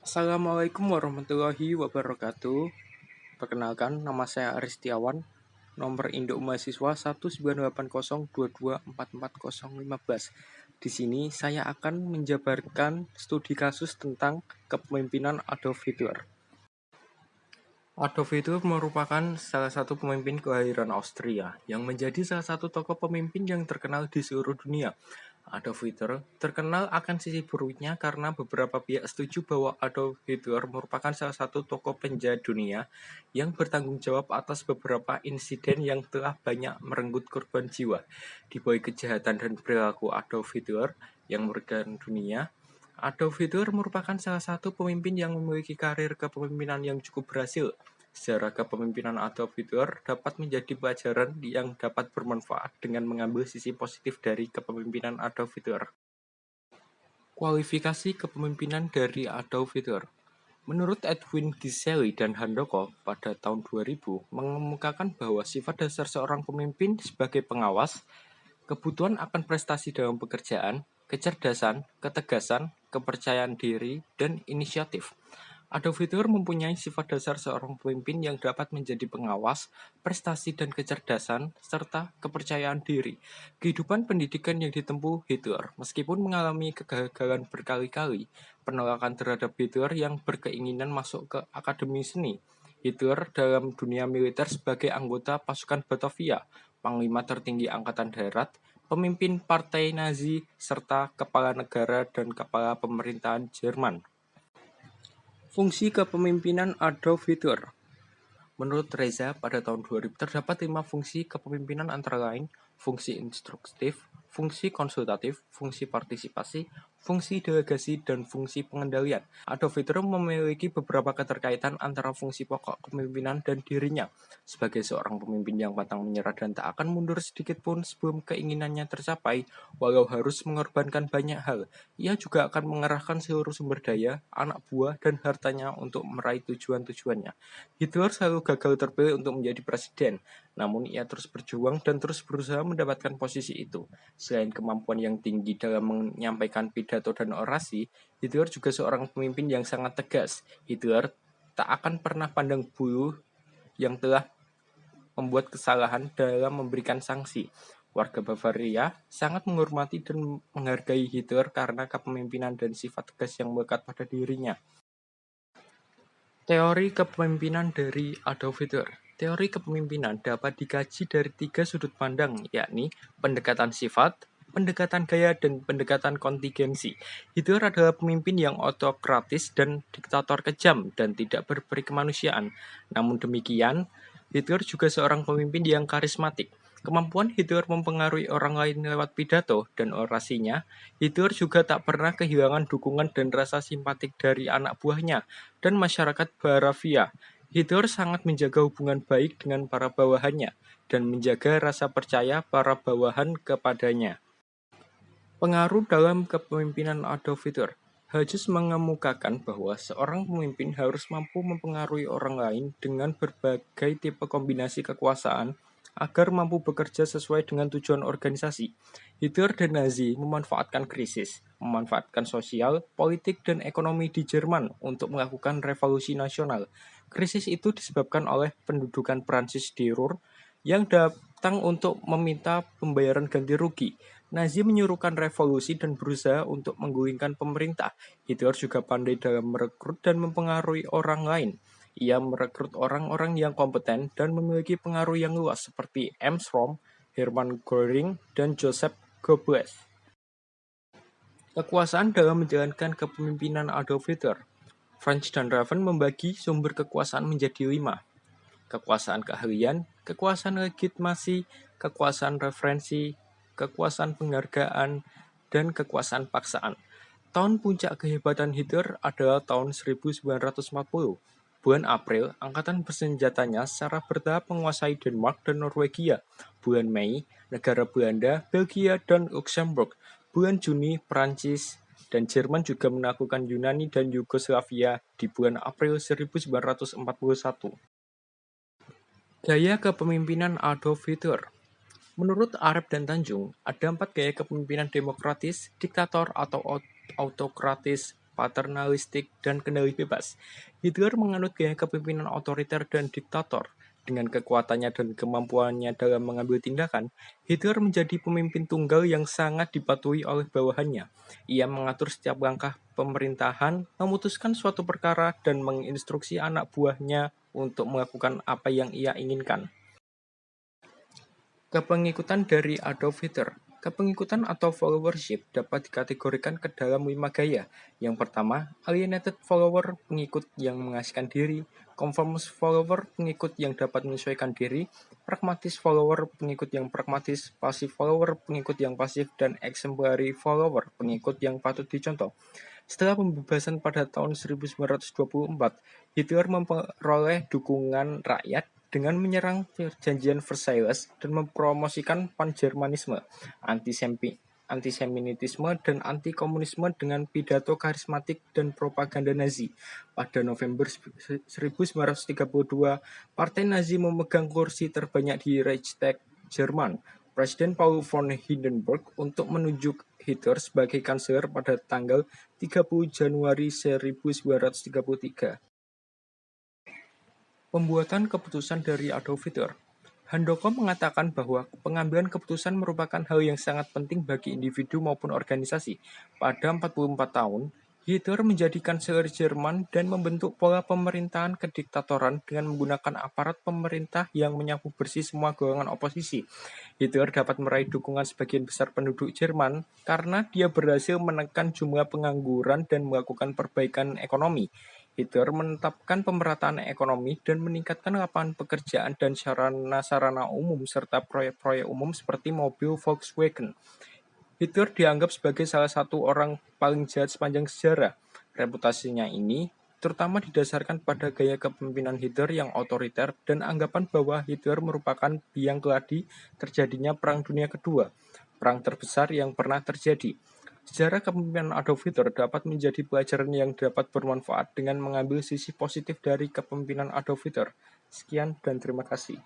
Assalamualaikum warahmatullahi wabarakatuh. Perkenalkan, nama saya Aris Setiawan, nomor induk mahasiswa 19802244015. Di sini saya akan menjabarkan studi kasus tentang kepemimpinan Adolf Hitler. Adolf Hitler merupakan salah satu pemimpin kelahiran Austria yang menjadi salah satu tokoh pemimpin yang terkenal di seluruh dunia. Adolf Hitler terkenal akan sisi buruknya karena beberapa pihak setuju bahwa Adolf Hitler merupakan salah satu tokoh penjahat dunia yang bertanggung jawab atas beberapa insiden yang telah banyak merenggut korban jiwa. Di bawah kejahatan dan perilaku Adolf Hitler yang merugikan dunia, Adolf Hitler merupakan salah satu pemimpin yang memiliki karir kepemimpinan yang cukup berhasil. Sejarah kepemimpinan Adolf Hitler dapat menjadi pelajaran yang dapat bermanfaat dengan mengambil sisi positif dari kepemimpinan Adolf Hitler. Kualifikasi kepemimpinan dari Adolf Hitler. Menurut Edwin Giseli dan Handoko pada tahun 2000 mengemukakan bahwa sifat dasar seorang pemimpin sebagai pengawas, kebutuhan akan prestasi dalam pekerjaan, kecerdasan, ketegasan, kepercayaan diri, dan inisiatif. Adolf Hitler mempunyai sifat dasar seorang pemimpin yang dapat menjadi pengawas, prestasi dan kecerdasan, serta kepercayaan diri. Kehidupan pendidikan yang ditempuh Hitler, meskipun mengalami kegagalan berkali-kali, penolakan terhadap Hitler yang berkeinginan masuk ke Akademi Seni, Hitler dalam dunia militer sebagai anggota pasukan Batavia, panglima tertinggi Angkatan Darat, pemimpin partai Nazi, serta kepala negara dan kepala pemerintahan Jerman. Fungsi kepemimpinan Adolf Hitler. Menurut Reza, pada tahun 2000 terdapat 5 fungsi kepemimpinan antara lain fungsi instruktif, fungsi konsultatif, fungsi partisipasi, fungsi delegasi, dan fungsi pengendalian. Adolf Hitler memiliki beberapa keterkaitan antara fungsi pokok kepemimpinan dan dirinya. Sebagai seorang pemimpin yang pantang menyerah dan tak akan mundur sedikit pun sebelum keinginannya tercapai, walau harus mengorbankan banyak hal, ia juga akan mengerahkan seluruh sumber daya, anak buah, dan hartanya untuk meraih tujuan-tujuannya. Hitler selalu gagal terpilih untuk menjadi presiden, namun ia terus berjuang dan terus berusaha mendapatkan posisi itu. Selain kemampuan yang tinggi dalam menyampaikan pidato dan orasi, Hitler juga seorang pemimpin yang sangat tegas. Hitler tak akan pernah pandang bulu yang telah membuat kesalahan dalam memberikan sanksi. Warga Bavaria sangat menghormati dan menghargai Hitler karena kepemimpinan dan sifat tegas yang melekat pada dirinya. Teori kepemimpinan dari Adolf Hitler. Teori kepemimpinan dapat dikaji dari 3 sudut pandang, yakni pendekatan sifat, pendekatan gaya, dan pendekatan kontingensi. Hitler adalah pemimpin yang autokratis dan diktator kejam dan tidak berperi kemanusiaan. Namun demikian, Hitler juga seorang pemimpin yang karismatik. Kemampuan Hitler mempengaruhi orang lain lewat pidato dan orasinya, Hitler juga tak pernah kehilangan dukungan dan rasa simpatik dari anak buahnya dan masyarakat Bavaria. Hitler sangat menjaga hubungan baik dengan para bawahannya dan menjaga rasa percaya para bawahan kepadanya. Pengaruh dalam kepemimpinan Adolf Hitler. Hughes mengemukakan bahwa seorang pemimpin harus mampu mempengaruhi orang lain dengan berbagai tipe kombinasi kekuasaan agar mampu bekerja sesuai dengan tujuan organisasi. Hitler dan Nazi memanfaatkan krisis, memanfaatkan sosial, politik, dan ekonomi di Jerman untuk melakukan revolusi nasional. Krisis itu disebabkan oleh pendudukan Prancis di Ruhr yang datang untuk meminta pembayaran ganti rugi. Nazi menyuruhkan revolusi dan berusaha untuk menggulingkan pemerintah. Hitler juga pandai dalam merekrut dan mempengaruhi orang lain. Ia merekrut orang-orang yang kompeten dan memiliki pengaruh yang luas seperti Armstrong, Hermann Göring, dan Joseph Goebbels. Kekuasaan dalam menjalankan kepemimpinan Adolf Hitler. French dan Raven membagi sumber kekuasaan menjadi 5. Kekuasaan keahlian, kekuasaan legitimasi, kekuasaan referensi, kekuasaan penghargaan, dan kekuasaan paksaan. Tahun puncak kehebatan Hitler adalah tahun 1940. Bulan April, angkatan bersenjatanya secara bertahap menguasai Denmark dan Norwegia. Bulan Mei, negara Belanda, Belgia, dan Luxembourg. Bulan Juni, Prancis dan Jerman juga menaklukkan Yunani dan Yugoslavia di bulan April 1941. Gaya kepemimpinan Adolf Hitler. Menurut Arep dan Tanjung, ada 4 gaya kepemimpinan demokratis, diktator atau autokratis, paternalistik, dan kendali bebas. Hitler menganut gaya kepemimpinan otoriter dan diktator. Dengan kekuatannya dan kemampuannya dalam mengambil tindakan, Hitler menjadi pemimpin tunggal yang sangat dipatuhi oleh bawahannya. Ia mengatur setiap langkah pemerintahan, memutuskan suatu perkara, dan menginstruksi anak buahnya untuk melakukan apa yang ia inginkan. Kepengikutan dari Adolf Hitler. Kepengikutan atau followership dapat dikategorikan ke dalam 5 gaya. Yang pertama, alienated follower, pengikut yang mengasihkan diri; conformist follower, pengikut yang dapat menyesuaikan diri; pragmatis follower, pengikut yang pragmatis; passive follower, pengikut yang pasif; dan exemplary follower, pengikut yang patut dicontoh. Setelah pembebasan pada tahun 1924, Hitler memperoleh dukungan rakyat dengan menyerang perjanjian Versailles dan mempromosikan pan-Jermanisme, antisemitisme, dan anti-komunisme dengan pidato karismatik dan propaganda Nazi. Pada November 1932, Partai Nazi memegang kursi terbanyak di Reichstag, Jerman. Presiden Paul von Hindenburg untuk menunjuk Hitler sebagai kanselir pada tanggal 30 Januari 1933. Pembuatan keputusan dari Adolf Hitler. Handoko mengatakan bahwa pengambilan keputusan merupakan hal yang sangat penting bagi individu maupun organisasi. Pada 44 tahun, Hitler menjadi kanselir Jerman dan membentuk pola pemerintahan kediktatoran dengan menggunakan aparat pemerintah yang menyapu bersih semua golongan oposisi. Hitler dapat meraih dukungan sebagian besar penduduk Jerman karena dia berhasil menekan jumlah pengangguran dan melakukan perbaikan ekonomi. Hitler menetapkan pemerataan ekonomi dan meningkatkan lapangan pekerjaan dan sarana-sarana umum serta proyek-proyek umum seperti mobil Volkswagen. Hitler dianggap sebagai salah satu orang paling jahat sepanjang sejarah. Reputasinya ini terutama didasarkan pada gaya kepemimpinan Hitler yang otoriter dan anggapan bahwa Hitler merupakan biang keladi terjadinya Perang Dunia Kedua, perang terbesar yang pernah terjadi. Sejarah kepemimpinan Adolf Hitler dapat menjadi pelajaran yang dapat bermanfaat dengan mengambil sisi positif dari kepemimpinan Adolf Hitler. Sekian dan terima kasih.